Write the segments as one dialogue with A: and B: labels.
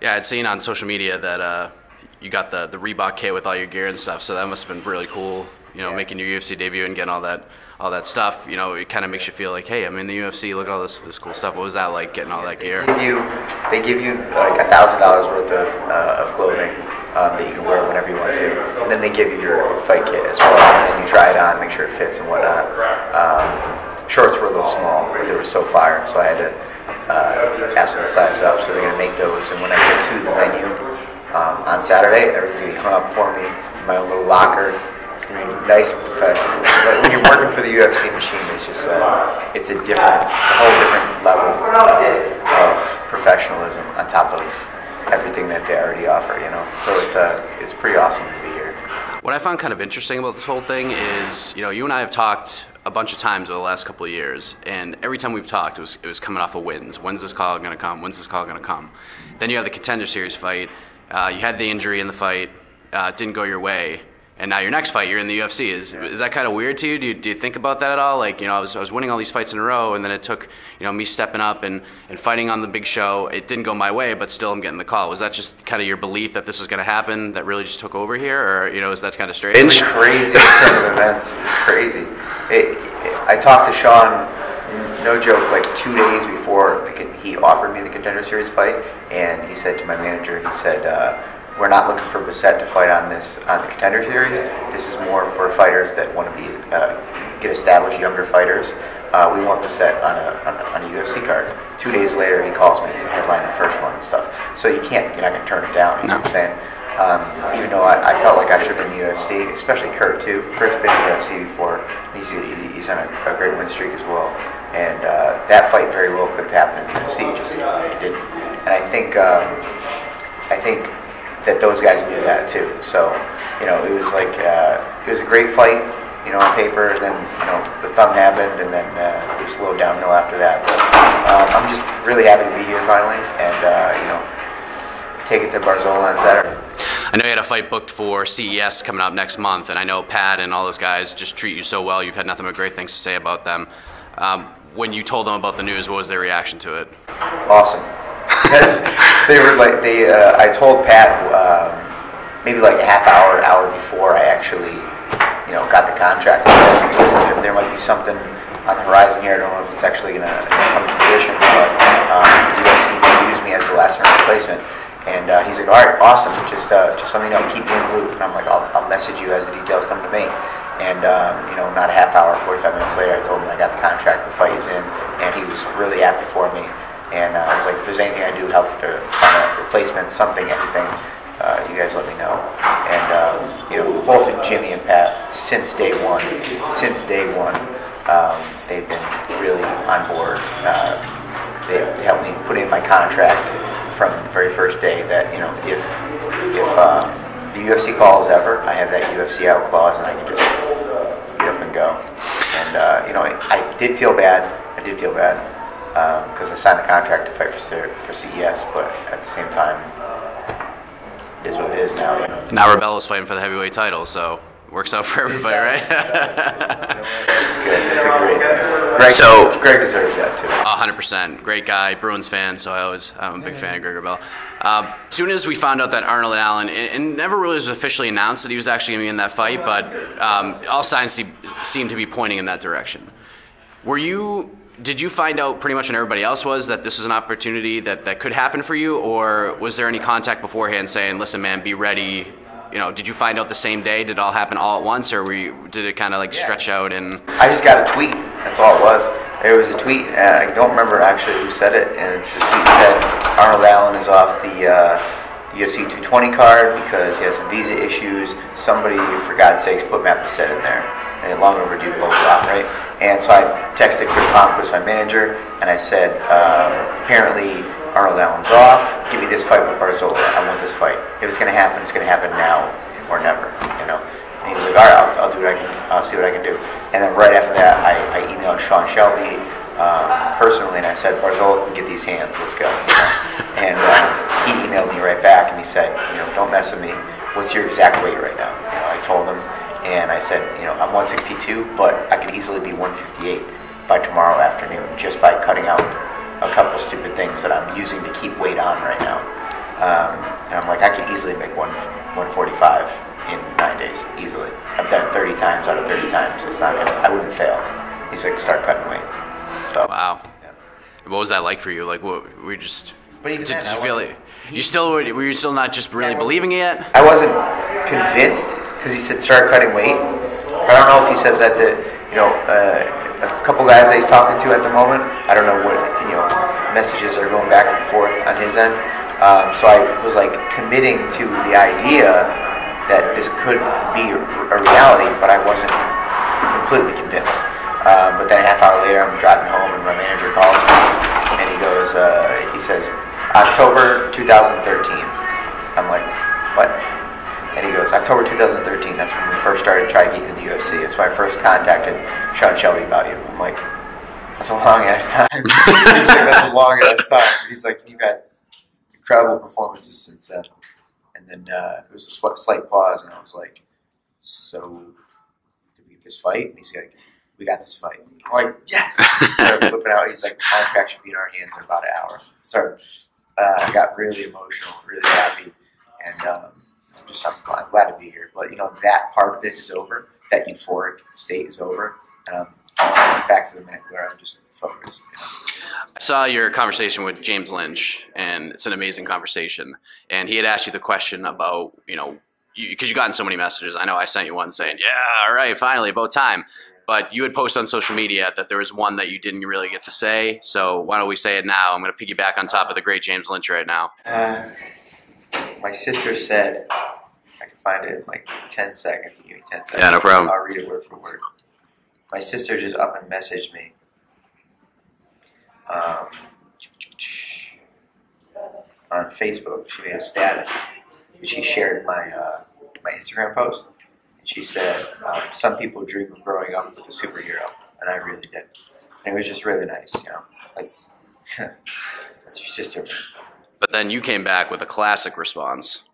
A: Yeah, I'd seen on social media that you got the Reebok kit with all your gear and stuff, so that must have been really cool. You know, making your UFC debut and getting all that stuff. You know, it kind of makes you feel like, hey, I'm in the UFC. Look at all this cool stuff. What was that like, getting all that gear?
B: They give you like $1,000 worth of clothing that you can wear whenever you want to, and then they give you your fight kit as well, and then you try it on, make sure it fits and whatnot. Shorts were a little small, but they were so fire, so I had to ask for the size up. So they're gonna make those, and when I get to the venue on Saturday, everything's gonna be hung up for me in my own little locker. It's gonna be nice and professional. But when you're working for the UFC machine, it's just it's a whole different level of professionalism on top of everything that they already offer. You know, so it's pretty awesome to be here.
A: What I found kind of interesting about this whole thing is, you know, you and I have talked a bunch of times over the last couple of years, and every time we've talked, it was coming off of wins. When's this call going to come? When's this call going to come? Then you have the Contender Series fight. You had the injury in the fight. It didn't go your way. And now your next fight, you're in the UFC. Is that kind of weird to you? Do you think about that at all? Like, you know, I was winning all these fights in a row, and then it took, you know, me stepping up and fighting on the big show. It didn't go my way, but still I'm getting the call. Was that just kind of your belief that this was going to happen that really just took over here? Or, you know, is that kind of strange?
B: It's crazy turn of events. It's crazy. I talked to Sean, no joke, like 2 days before he offered me the Contender Series fight, and he said to my manager, he said, we're not looking for Bessette to fight on the Contender Series. This is more for fighters that want to get established, younger fighters. We want Bessette on a UFC card. 2 days later, he calls me to headline the first one and stuff. So you're not going to turn it down. You know what I'm saying? Even though I felt like I should have been in the UFC, especially Kurt too. Kurt's been in the UFC before. He's on a great win streak as well. And that fight very well could have happened in the UFC. Just it didn't. And I think that those guys knew that too. So, you know, it was like it was a great fight, you know, on paper. And then, you know, the thumb happened, and then it was a little downhill after that. But I'm just really happy to be here finally, and you know, take it to Barzola on Saturday.
A: I know you had a fight booked for CES coming up next month, and I know Pat and all those guys just treat you so well. You've had nothing but great things to say about them. When you told them about the news, what was their reaction to it?
B: Awesome. Because I told Pat maybe like a half hour before I actually, you know, got the contract. Listen, there might be something on the horizon here. I don't know if it's actually going to come to fruition, but the UFC may use me as the last round replacement. And he's like, all right, awesome. Just let me know. Keep me in the loop. And I'm like, I'll message you as the details come to me. And you know, not a half hour, 45 minutes later, I told him I got the contract. The fight is in, and he was really happy for me. And I was like, if there's anything I do help to find a replacement, something, anything, you guys let me know. And you know, both Jimmy and Pat, since day one, they've been really on board. They helped me put in my contract from the very first day that, you know, if the UFC calls ever, I have that UFC out clause, and I can just get up and go. And you know, I did feel bad. Because I signed the contract to fight for CES, but at the same time, it is what it is now. You know?
A: Now Rebello's fighting for the heavyweight title, so it works out for everybody, right?
B: It's good. It's a great thing. Greg deserves that too.
A: 100%. Great guy, Bruins fan, so I'm a big fan of Greg Rebello. As soon as we found out that Arnold Allen, and never really was officially announced that he was actually going to be in that fight, but all signs seemed to be pointing in that direction. Did you find out pretty much when everybody else was that this was an opportunity that could happen for you, or was there any contact beforehand saying, listen, man, be ready? You know, did you find out the same day? Did it all happen all at once, or did it kind of like stretch out? And
B: I just got a tweet. That's all it was. There was a tweet. I don't remember actually who said it, and the tweet said Arnold Allen is off the UFC 220 card because he has some visa issues. Somebody, for God's sakes, put Matt Bessette in there. And long overdue low drop, right? And so I texted Chris Palmquist, my manager, and I said, apparently Arnold Allen's off. Give me this fight with Barzola. I want this fight. If it's going to happen, it's going to happen now or never, you know? And he was like, all right, I'll do what I can. I'll see what I can do. And then right after that, I emailed Sean Shelby personally, and I said, Barzola can get these hands. Let's go. You know? And he emailed me right back, and he said, you know, don't mess with me. What's your exact weight right now? You know, I told him. And I said, you know, I'm 162, but I could easily be 158 by tomorrow afternoon just by cutting out a couple of stupid things that I'm using to keep weight on right now. And I'm like, I could easily make 145 in 9 days, easily. I've done it 30 times out of 30 times. It's not gonna, I wouldn't fail. He's like, start cutting weight. So
A: wow.
B: Yeah.
A: What was that like for you? Like, what were you just?
B: But even
A: did
B: then,
A: you feel it? Were you still not just really believing it yet?
B: I wasn't convinced because he said start cutting weight. But I don't know if he says that to a couple guys that he's talking to at the moment. I don't know what messages are going back and forth on his end. So I was like committing to the idea that this could be a reality, but I wasn't completely convinced. But then a half hour later, I'm driving home and my manager calls me and he goes, he says, October 2013. I'm like, what? And he goes, October 2013, that's when we first started trying to get you in the UFC. That's when I first contacted Sean Shelby about you. I'm like, that's a long ass time. He's like, that's a long ass time. He's like, you've had incredible performances since then. And then it was a slight pause, and I was like, so, did we get this fight? And he's like, we got this fight. I'm like, yes! Started flipping out. He's like, the contract should be in our hands in about an hour. I got really emotional, really happy, and I'm glad to be here. But that part of it is over. That euphoric state is over, and I'm back to the mat where I'm just focused.
A: I saw your conversation with James Lynch, and it's an amazing conversation. And he had asked you the question about, because you gotten so many messages. I know I sent you one saying, yeah, all right, finally, about time. But you had posted on social media that there was one that you didn't really get to say. So why don't we say it now? I'm going to piggyback on top of the great James Lynch right now.
B: My sister said, I can find it in like 10 seconds. You give me 10 seconds.
A: Yeah, no problem.
B: I'll read it word for word. My sister just up and messaged me. On Facebook, she made a status. And she shared my Instagram post. She said, some people dream of growing up with a superhero, and I really did. And it was just really nice, That's your sister.
A: But then you came back with a classic response.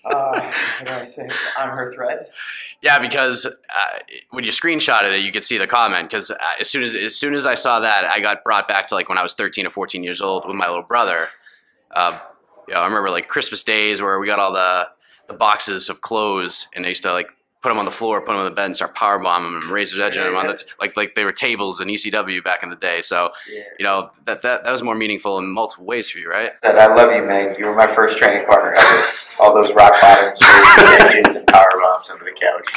B: What did I say? On her thread?
A: Yeah, because when you screenshotted it, you could see the comment. Because as soon as I saw that, I got brought back to like when I was 13 or 14 years old with my little brother. I remember like Christmas days where we got all the boxes of clothes, and they used to like put them on the floor, put them on the bed, and start powerbombing them, razor's edging them on the like they were tables in ECW back in the day. So that was more meaningful in multiple ways for you, right?
B: Said, I love you, Meg. You were my first training partner ever. All those rock bottoms, edges, and powerbombs under the couch.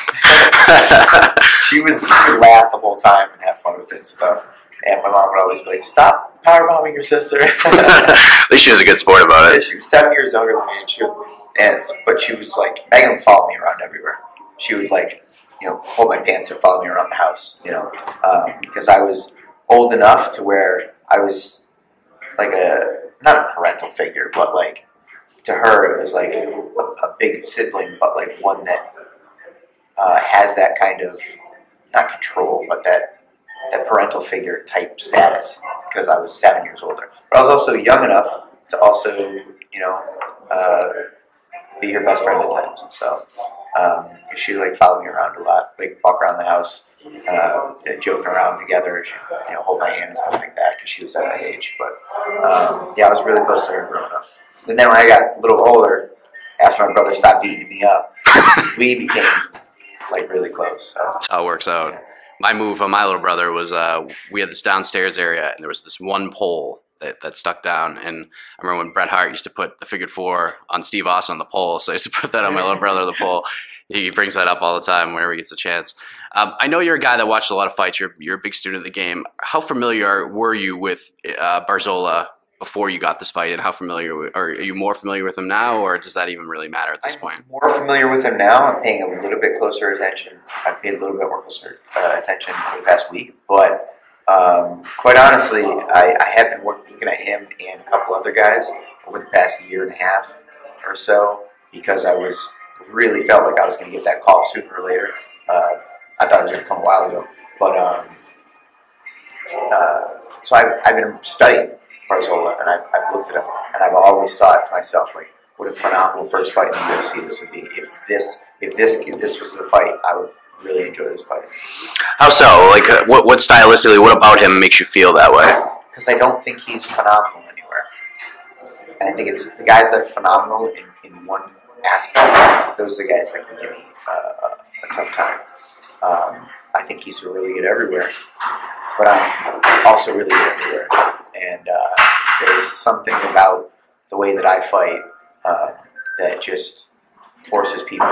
B: She would laugh the whole time and have fun with it and stuff. And my mom would always be like, stop powerbombing your sister.
A: At least she was a good sport about it.
B: She was 7 years younger than me, but she was like, Megan would follow me around everywhere. She would hold my pants and follow me around the house, because I was old enough to where I was like not a parental figure, but like to her it was like a big sibling, but like one that has that kind of, not control, but that parental figure type status, because I was 7 years older. But I was also young enough to also, be her best friend at times. So she like followed me around a lot, like walk around the house, joking around together. She, hold my hand and stuff like that, because she was at that age. But I was really close to her growing up. And then when I got a little older, after my brother stopped beating me up, we became like really close. So
A: that's how it works out. Yeah. My move on my little brother was we had this downstairs area, and there was this one pole that stuck down. And I remember when Bret Hart used to put the figure 4 on Steve Austin on the pole, so I used to put that on my little brother, the pole. He brings that up all the time whenever he gets a chance. I know you're a guy that watched a lot of fights. You're a big student of the game. How familiar were you with Barzola before you got this fight, and are you more familiar with him now, or does that even really matter at this point?
B: I'm more familiar with him now. I'm paying a little bit closer attention. I've paid a little bit more closer attention for the past week, but quite honestly, I have been looking at him and a couple other guys over the past year and a half or so, because I really felt like I was going to get that call sooner or later. I thought it was going to come a while ago, but so I've been studying Barzola, and I've looked at him, and I've always thought to myself, like, what a phenomenal first fight in the UFC this would be. If this was the fight, I would really enjoy this fight.
A: How so? Like, what stylistically, what about him makes you feel that way?
B: Because I don't think he's phenomenal anywhere. And I think it's the guys that are phenomenal in one aspect. Those are the guys that can give me a tough time. I think he's really good everywhere, but I'm also really good everywhere. And there's something about the way that I fight that just forces people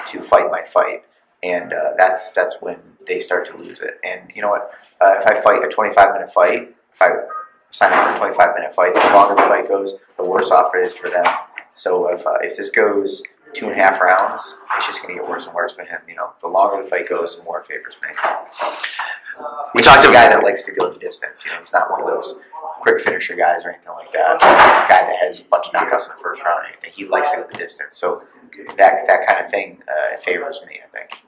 B: to fight my fight, and that's when they start to lose it. And you know what? If I fight a 25-minute fight, if I sign up for a 25-minute fight, the longer the fight goes, the worse off it is for them. So if this goes 2.5 rounds, it's just going to get worse and worse for him. You know, the longer the fight goes, the more it favors me. We talked to a guy that likes to go the distance. You know, he's not one of those quick finisher guys or anything like that. A guy that has a bunch of knockouts in the first round or anything. He likes to go the distance. So that kind of thing favors me, I think.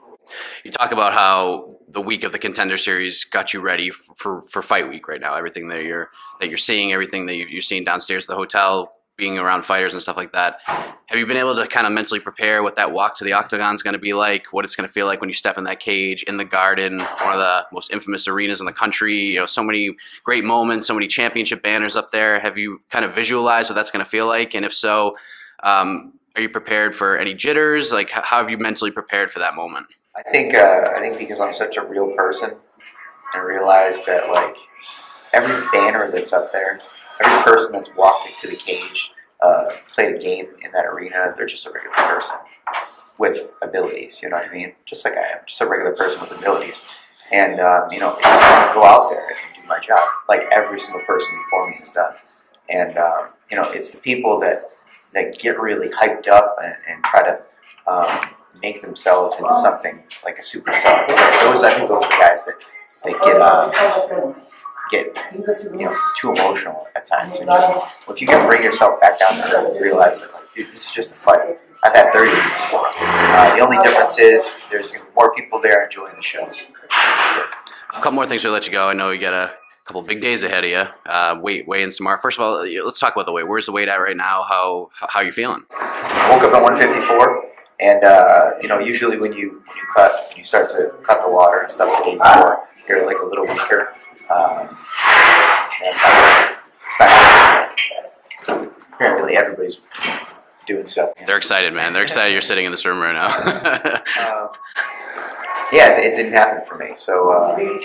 A: You talk about how the week of the Contender Series got you ready for fight week right now. Everything that you're seeing, everything that you're seeing downstairs at the hotel, being around fighters and stuff like that. Have you been able to kind of mentally prepare what that walk to the octagon is going to be like, what it's going to feel like when you step in that cage, in the Garden, one of the most infamous arenas in the country, you know, so many great moments, so many championship banners up there. Have you kind of visualized what that's going to feel like? And if so, are you prepared for any jitters? Like, how have you mentally prepared for that moment?
B: I think because I'm such a real person, I realize that, like, every banner that's up there, every person that's walked into the cage, played a game in that arena, they're just a regular person with abilities, you know what I mean? Just like I am, just a regular person with abilities. And, you know, I just want to go out there and do my job, like every single person before me has done. And, you know, it's the people that get really hyped up and try to make themselves into something like a superstar. I think those are guys that get you know, too emotional at times. And just, if you can bring yourself back down to earth and realize that, like, dude, this is just a fight. I've had 30 of these before. The only difference is there's going to be more people there enjoying the show. That's it.
A: A couple more things to let you go. I know you got a couple big days ahead of you. Weigh-ins tomorrow. First of all, let's talk about the weight. Where's the weight at right now? How are you feeling?
B: I woke up at 154. And, you know, usually when you start to cut the water and stuff the day before, you're like a little weaker. It's not apparently everybody's doing stuff.
A: They're excited, man. They're excited you're sitting in this room right now.
B: Yeah, it didn't happen for me, so I'm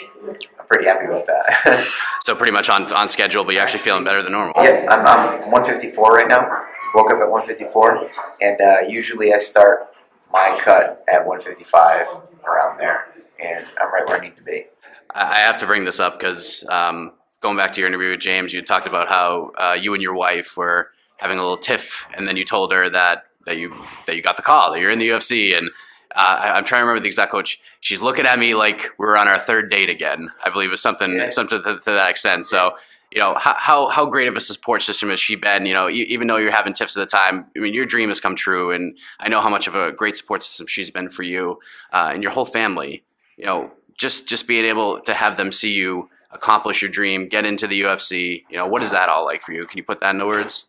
B: pretty happy about that.
A: So pretty much on schedule, but you're actually feeling better than normal.
B: Yeah, I'm 154 right now. Woke up at 154, and usually I start my cut at 155, around there, and I'm right where I need to be.
A: I have to bring this up because going back to your interview with James, you talked about how you and your wife were having a little tiff, and then you told her that you got the call, that you're in the UFC, and I'm trying to remember the exact quote. She's looking at me like we're on our third date again. I believe it was something to that extent. So, you know, how great of a support system has she been? You know, even though you're having tiffs at the time, I mean, your dream has come true, and I know how much of a great support system she's been for you and your whole family. You know, just being able to have them see you accomplish your dream, get into the UFC. You know, what is that all like for you? Can you put that into words?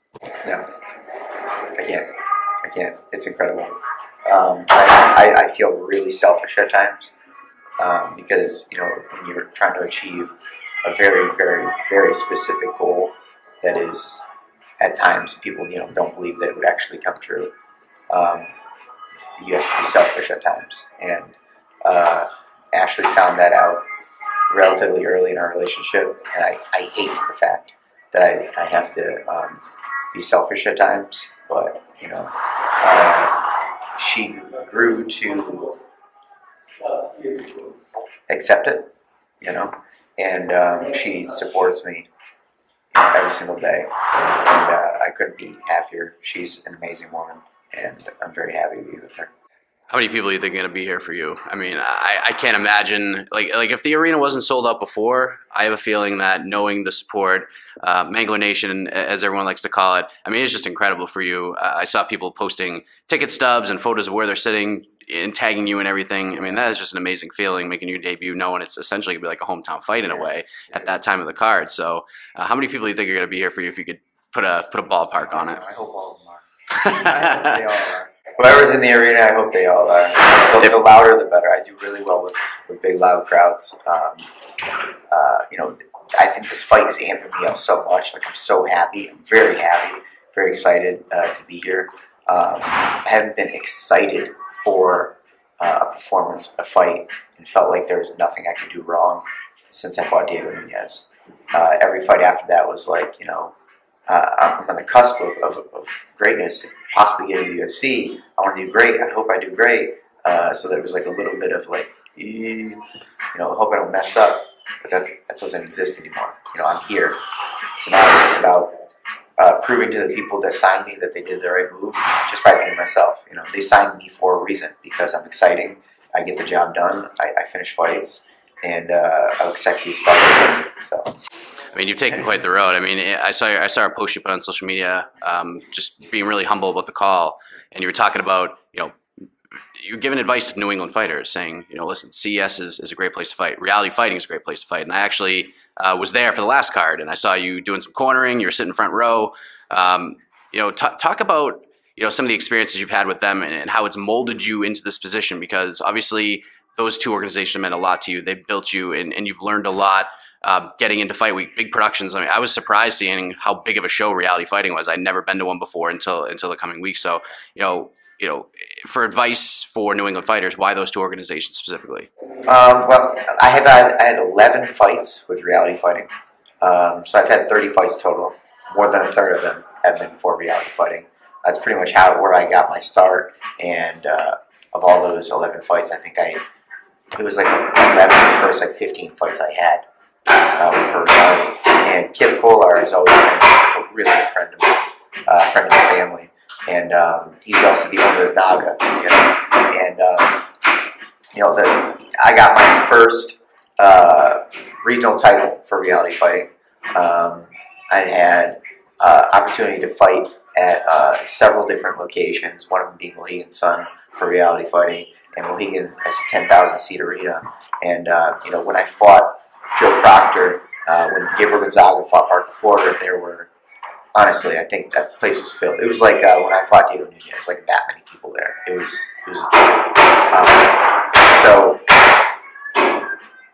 B: No, I can't. It's incredible. I feel really selfish at times because, you know, when you're trying to achieve a very, very, very specific goal that is, at times, people, you know, don't believe that it would actually come true. You have to be selfish at times, and Ashley found that out relatively early in our relationship, and I hate the fact that I have to be selfish at times, but, you know, she grew to accept it, you know, and she supports me every single day, and I couldn't be happier. She's an amazing woman, and I'm very happy to be with her.
A: How many people do you think are going to be here for you? I mean, I can't imagine, like if the arena wasn't sold out before, I have a feeling that knowing the support, Mangler Nation, as everyone likes to call it, I mean, it's just incredible for you. I saw people posting ticket stubs and photos of where they're sitting and tagging you and everything. I mean, that is just an amazing feeling, making your debut, knowing it's essentially going to be like a hometown fight in a way at that time of the card. So how many people do you think are going to be here for you if you could put a ballpark on it?
B: I hope all of them are. I hope they all are. Whoever's in the arena, I hope they all are. The louder, the better. I do really well with big, loud crowds. You know, I think this fight is amping me up so much. Like, I'm so happy. I'm very happy very excited to be here. I haven't been excited for a performance, a fight, and felt like there was nothing I could do wrong since I fought Diego Nunez. Every fight after that was like, I'm on the cusp of greatness, possibly getting to the UFC. I want to do great. I hope I do great. So there was like a little bit of like, I hope I don't mess up. But that doesn't exist anymore. I'm here. So now it's just about proving to the people that signed me that they did the right move just by being myself. They signed me for a reason because I'm exciting. I get the job done. I finish fights, and I look sexy as fuck. So,
A: you've taken quite the road. I saw a post you put on social media, just being really humble about the call, and you were talking about, you're giving advice to New England fighters, saying, listen, CES is a great place to fight. Reality fighting is a great place to fight. And I actually was there for the last card, and I saw you doing some cornering. You were sitting front row. Talk about some of the experiences you've had with them and how it's molded you into this position, because obviously those two organizations meant a lot to you. They've built you, and you've learned a lot getting into Fight Week, big productions. I was surprised seeing how big of a show reality fighting was. I'd never been to one before until the coming week. So, for advice for New England fighters, why those two organizations specifically?
B: Well, I had 11 fights with reality fighting. So I've had 30 fights total. More than a third of them have been for reality fighting. That's pretty much where I got my start. And of all those 11 fights, I think it was like 11 of the first 15 fights I had for reality. And Kip Kolar has always been a really good friend of mine, friend of the family. And he's also the owner of Naga, And I got my first regional title for reality fighting. I had opportunity to fight at several different locations. One of them being Mohegan Sun for reality fighting, and Mohegan has a 10,000 seat arena. And when I fought Joe Proctor, when Gabriel Gonzaga fought Parker Porter, there were. Honestly, I think that place was filled. It was like when I fought Diego Nunez, like that many people there. It was a treat.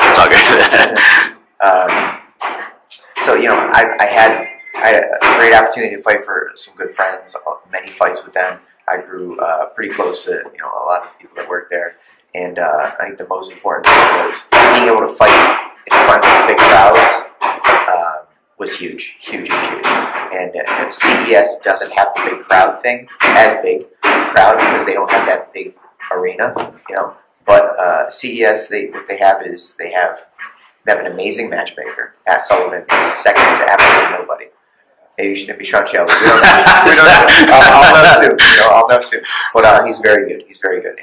A: It's all good.
B: I had a great opportunity to fight for some good friends. Many fights with them. I grew pretty close to a lot of people that work there. And I think the most important thing was being able to fight in front of big crowds. Was huge. And CES doesn't have the big crowd thing, as big crowd, because they don't have that big arena, But CES, what they have is they have an amazing matchmaker. Pat Sullivan is second to absolutely nobody. Maybe you shouldn't be Sean Shelby. I'll know soon. But he's very good. He's very good.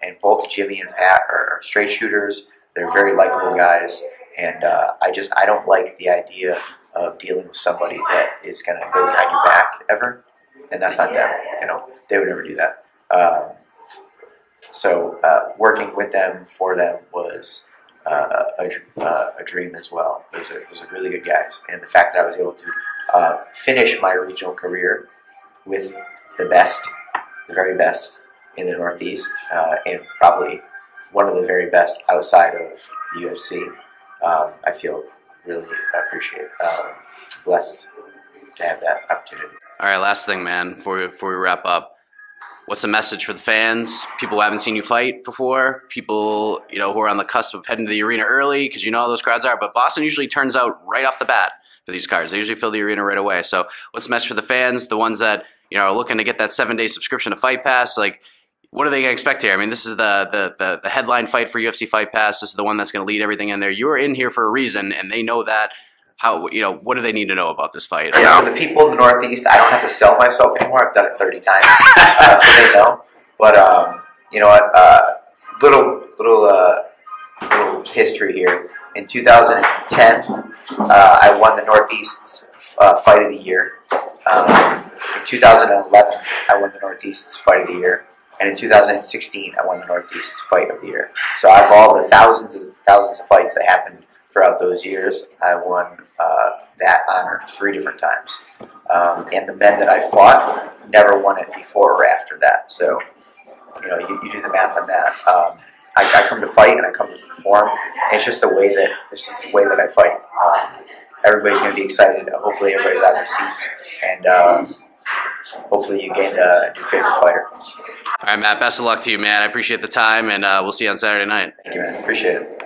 B: And both Jimmy and Pat are straight shooters. They're very likable guys. And I don't like the idea of dealing with somebody that is going to go behind your back ever, and that's not them. They would never do that. So working with them for them was a dream as well. Those are really good guys, and the fact that I was able to finish my regional career with the very best in the Northeast, and probably one of the very best outside of the UFC, I feel really appreciate it. Blessed to have that opportunity.
A: All right, last thing, man, before we wrap up. What's the message for the fans? People who haven't seen you fight before, people who are on the cusp of heading to the arena early, because how those crowds are. But Boston usually turns out right off the bat for these cards. They usually fill the arena right away. So what's the message for the fans, the ones that are looking to get that 7-day subscription to Fight Pass? Like, what are they going to expect here? This is the headline fight for UFC Fight Pass. This is the one that's going to lead everything in there. You're in here for a reason, and they know that. What do they need to know about this fight?
B: For the people in the Northeast, I don't have to sell myself anymore. I've done it 30 times, so they know. But you know what? Little history here. In 2010, I won the Northeast's Fight of the Year. In 2011, I won the Northeast's Fight of the Year. And in 2016, I won the Northeast's Fight of the Year. So out of all the thousands of fights that happened throughout those years, I won that honor 3 different times. And the men that I fought never won it before or after that. So, you do the math on that. I come to fight and I come to perform. And it's just the way that I fight. Everybody's going to be excited. Hopefully everybody's out of their seats. And hopefully you gained a new favorite fighter.
A: All right, Matt, best of luck to you, man. I appreciate the time, and we'll see you on Saturday night.
B: Thank you, man. Appreciate it.